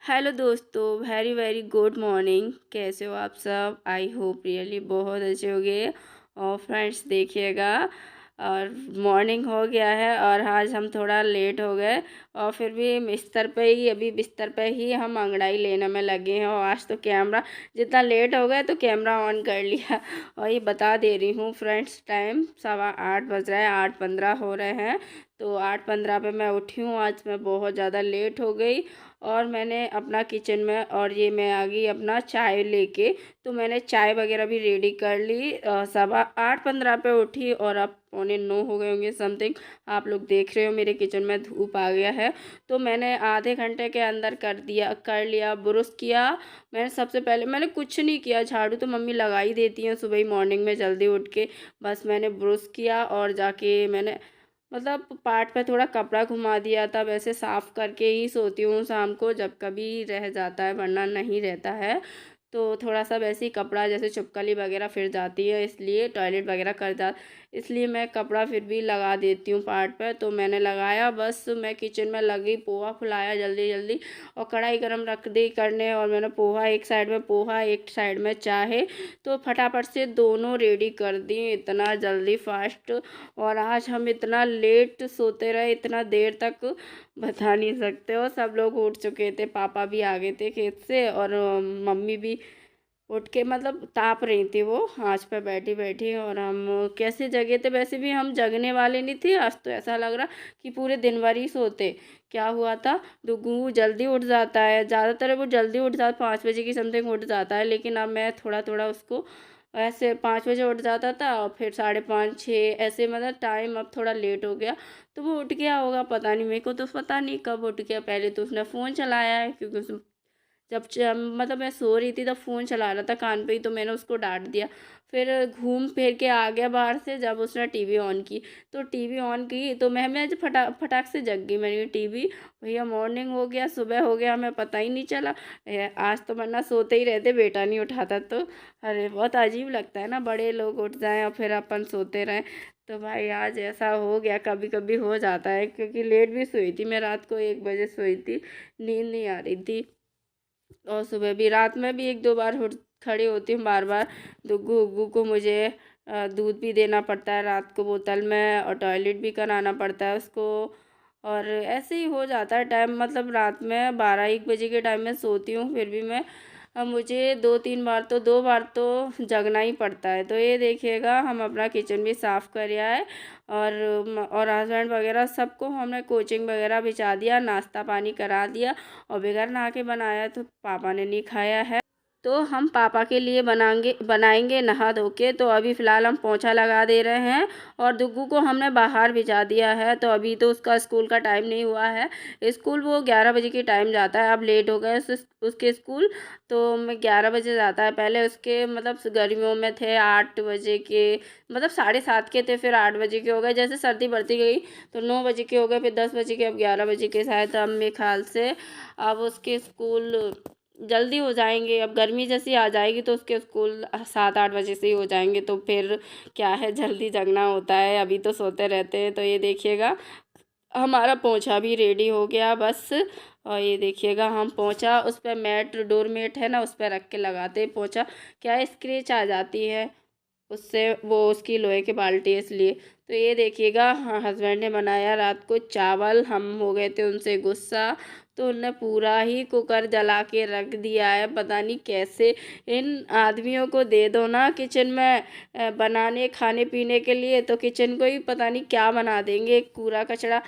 Hello दोस्तों, very very good morning. कैसे हो आप सब? आई होप रियली बहुत अच्छे होंगे। और फ्रेंड्स देखिएगा, और मॉर्निंग हो गया है और आज हम थोड़ा लेट हो गए। और फिर भी बिस्तर पे ही हम अंगड़ाई लेने में लगे हैं। और आज तो कैमरा, जितना लेट हो गए तो कैमरा ऑन कर लिया। और ये बता दे रही हूँ फ्रेंड्स, टाइम 8:15 बज रहा है, 8:15 हो रहे हैं। तो 8:15 पे मैं उठी हूँ। आज मैं बहुत ज़्यादा लेट हो गई और मैंने अपना किचन में, और ये मैं आ गई अपना चाय लेके। तो मैंने चाय वगैरह भी रेडी कर ली। 8:15 पे उठी और अब 8:45 हो गए होंगे समथिंग। आप लोग देख रहे हो मेरे किचन में धूप आ गया है। तो मैंने आधे घंटे के अंदर कर लिया, ब्रश किया। मैंने सबसे पहले मैंने कुछ नहीं किया, झाड़ू तो मम्मी लगा ही देती हैं सुबह ही मॉर्निंग में जल्दी उठ के। बस मैंने ब्रश किया और जाके मैंने मतलब पार्ट पे थोड़ा कपड़ा घुमा दिया था। वैसे साफ़ करके ही सोती हूँ शाम को, जब कभी रह जाता है, वरना नहीं रहता है। तो थोड़ा सा वैसे ही कपड़ा, जैसे छिपकली वगैरह फिर जाती है, इसलिए टॉयलेट वगैरह कर जा इसलिए मैं कपड़ा फिर भी लगा देती हूँ पार्ट पर। तो मैंने लगाया, बस मैं किचन में लगी, पोहा फुलाया जल्दी जल्दी और कढ़ाई गरम रख दी करने। और मैंने पोहा एक साइड में चाय, तो फटाफट से दोनों रेडी कर दी, इतना जल्दी फास्ट। और आज हम इतना लेट सोते रहे, इतना देर तक बता नहीं सकते हो। सब लोग उठ चुके थे, पापा भी आ गए थे खेत से, और मम्मी भी उठ के मतलब ताप रही थी वो आँच पे बैठी बैठी। और हम कैसे जगे थे? वैसे भी हम जगने वाले नहीं थे। आज तो ऐसा लग रहा कि पूरे दिन भर ही सोते। क्या हुआ था, दुगू जल्दी उठ जाता है, ज़्यादातर वो जल्दी उठ जाता, 5 बजे की समथिंग उठ जाता है। लेकिन अब मैं थोड़ा थोड़ा उसको, ऐसे 5 बजे उठ जाता था और फिर 5:30 6 ऐसे, मतलब टाइम अब थोड़ा लेट हो गया। तो वो उठ गया होगा, पता नहीं, मेरे को तो पता नहीं कब उठ गया। पहले तो उसने फ़ोन चलाया है, क्योंकि मतलब मैं सो रही थी तब फ़ोन चला रहा था कान पे ही, तो मैंने उसको डांट दिया। फिर घूम फिर के आ गया बाहर से, जब उसने टीवी ऑन की। तो टीवी ऑन की तो मैं आज फटाक से जग गई। मैंने टीवी, भैया मॉर्निंग हो गया, सुबह हो गया, हमें पता ही नहीं चला। आज तो वरना सोते ही रहते, बेटा नहीं उठाता तो। अरे बहुत अजीब लगता है ना, बड़े लोग उठ जाएं और फिर अपन सोते रहें। तो भाई आज ऐसा हो गया, कभी कभी हो जाता है, क्योंकि लेट भी सोई थी मैं, रात को 1 बजे सोई थी, नींद नहीं आ रही थी। और सुबह भी, रात में भी एक दो बार खड़ी होती हूँ बार बार। दुग्गू उग्गू को मुझे दूध भी देना पड़ता है रात को बोतल में, और टॉयलेट भी कराना पड़ता है उसको। और ऐसे ही हो जाता है टाइम, मतलब रात में 12-1 बजे के टाइम में सोती हूँ, फिर भी मैं, अब मुझे 2 बार तो जगना ही पड़ता है। तो ये देखिएगा, हम अपना किचन भी साफ़ कर आए। और हस्बैंड वगैरह सबको हमने कोचिंग वगैरह भिजा दिया, नाश्ता पानी करा दिया। और बगैर नहा के बनाया तो पापा ने नहीं खाया है। तो हम पापा के लिए बनाएंगे नहा धो के। तो अभी फ़िलहाल हम पोंछा लगा दे रहे हैं। और दुग्गू को हमने बाहर भिजा दिया है, तो अभी तो उसका स्कूल का टाइम नहीं हुआ है। स्कूल वो 11 बजे के टाइम जाता है, अब लेट हो गए उसके स्कूल। तो मैं 11 बजे जाता है, पहले उसके मतलब गर्मियों में थे 8 बजे के, मतलब 7:30 के थे, फिर 8 बजे के हो गए। जैसे सर्दी बढ़ती गई तो 9 बजे के हो गए, फिर 10 बजे के, अब 11 बजे के शायद। अब मेरे ख्याल से अब उसके स्कूल जल्दी हो जाएंगे। अब गर्मी जैसी आ जाएगी तो उसके स्कूल 7-8 बजे से ही हो जाएंगे। तो फिर क्या है, जल्दी जगना होता है, अभी तो सोते रहते हैं। तो ये देखिएगा, हमारा पोंछा भी रेडी हो गया बस। और ये देखिएगा, हम पोंछा उस पर डोरमेट है ना, उस पर रख के लगाते हैं पोंछा। क्या स्क्रैच आ जाती है उससे, वो उसकी लोहे की बाल्टी है इसलिए। तो ये देखिएगा, हाँ, हस्बैंड ने बनाया रात को चावल, हम हो गए थे उनसे गुस्सा। तो उनने पूरा ही कुकर जला के रख दिया है, पता नहीं कैसे। इन आदमियों को दे दो ना किचन में बनाने खाने पीने के लिए, तो किचन को ही पता नहीं क्या बना देंगे, कूड़ा कचरा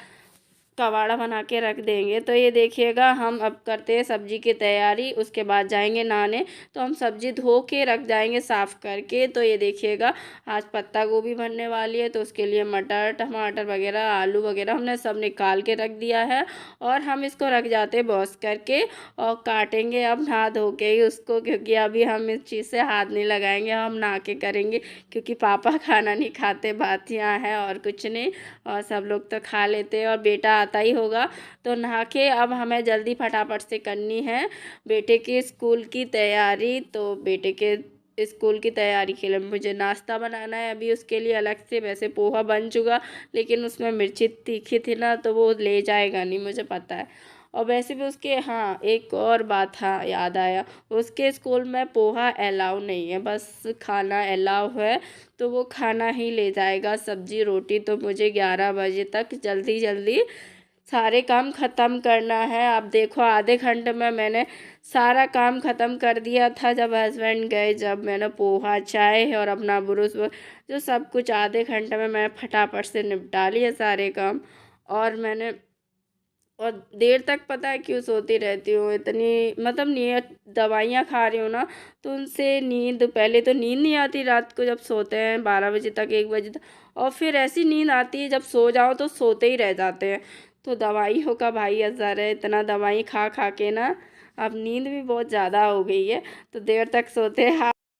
कबाड़ा बना के रख देंगे। तो ये देखिएगा, हम अब करते हैं सब्जी की तैयारी, उसके बाद जाएंगे नहाने। तो हम सब्जी धो के रख जाएंगे साफ़ करके। तो ये देखिएगा, आज पत्ता गोभी बनने वाली है, तो उसके लिए मटर टमाटर वगैरह आलू वगैरह हमने सब निकाल के रख दिया है। और हम इसको रख जाते हैं वॉश करके, और काटेंगे अब नहा धो के ही उसको, क्योंकि अभी हम इस चीज़ से हाथ नहीं लगाएंगे, हम नहा के करेंगे। क्योंकि पापा खाना नहीं खाते, बात यहाँ है और कुछ नहीं। और सब लोग तो खा लेते हैं, और बेटा आता ही होगा। तो नहा के अब हमें जल्दी फटाफट से करनी है बेटे के स्कूल की तैयारी। तो बेटे के स्कूल की तैयारी के लिए मुझे नाश्ता बनाना है अभी उसके लिए अलग से। वैसे पोहा बन चुका, लेकिन उसमें मिर्ची तीखी थी ना, तो वो ले जाएगा नहीं, मुझे पता है। और वैसे भी उसके, हाँ एक और बात, हाँ याद आया, उसके स्कूल में पोहा अलाउ नहीं है, बस खाना अलाउ है, तो वो खाना ही ले जाएगा, सब्जी रोटी। तो मुझे 11 बजे तक जल्दी जल्दी सारे काम ख़त्म करना है। आप देखो आधे घंटे में मैंने सारा काम ख़त्म कर दिया था जब हस्बैंड गए, जब मैंने पोहा चाय और अपना ब्रुश जो सब कुछ आधे घंटे में मैं फटाफट से निपटा लिया सारे काम। और मैंने, और देर तक पता है क्यों सोती रहती हूँ इतनी, मतलब नीयत दवाइयाँ खा रही हूँ ना, तो उनसे नींद, पहले तो नींद नहीं आती रात को जब सोते हैं 12 बजे तक 1 बजे तक, और फिर ऐसी नींद आती है जब सो जाओ तो सोते ही रह जाते हैं। तो दवाइयों का भाई असर है, इतना दवाई खा खा के ना अब नींद भी बहुत ज़्यादा हो गई है, तो देर तक सोते हैं।